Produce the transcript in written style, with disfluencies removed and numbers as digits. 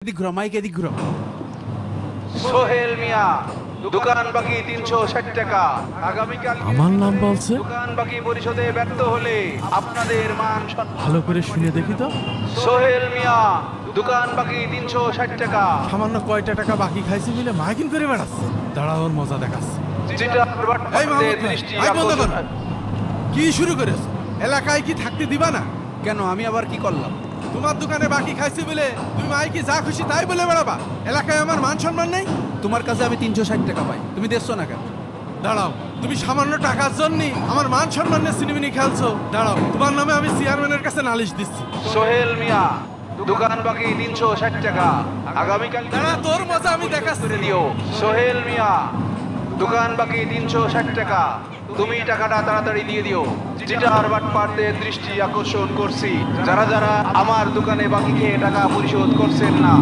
এদিক ঘুরো, মাইক এদিক ঘুরো। সোহেল মিয়া, দোকান বাকি 360 টাকা। আগামীকাল আমার নাম বলছে? দোকান বাকি পরিশোধে ব্যর্থ হলে আপনাদের মান সম্মান। ভালো করে শুনে দেখি তো। সোহেল মিয়া, দোকান বাকি 360 টাকা। সামান্য কয়টা টাকা বাকি খাইছি বলে মাইকিং করে বেড়াচ্ছে। দাঁড়া, ওর মজা দেখাচ্ছে। চিটার এই বাটপারদের মাহমুদ ভাই, দৃষ্টি মাইক বন্ধ করো। আকর্ষণ। কি শুরু করেছো? এলাকায় কি থাকতে দিবা না? কেন, আমি আবার কি করলাম? তোমার দোকানে বাকি খাইছি বলে তুমি মাইকি যা খুশি তাই বলে বেড়াবা? এলাকায় আমার মান সম্মান নেই? তোমার কাছে আমি 360 টাকা পাই, তুমি দেখছো না কেন? দাঁড়াও, তুমি সামান্য টাকার জন্য আমার মান সম্মান নিয়ে সিনেমিনি খেলছো? দাঁড়াও, তোমার নামে আমি চেয়ারম্যানের কাছে নালিশ দিচ্ছি। সোহেল মিয়া, দোকান বাকি 360 টাকা। আগামীকাল দাঁড়া, তোর মজা আমি দেখাচ্ছি। করে দিও। সোহেল মিয়া, দোকান বাকি 360 টাকা। তুমি টাকাটা তাড়াতাড়ি দিয়ে দিও। চিটার বাটপারদের দৃষ্টি আকর্ষণ করছি, যারা যারা আমার দোকানে বাকি খেয়ে টাকা পরিশোধ করছেন না,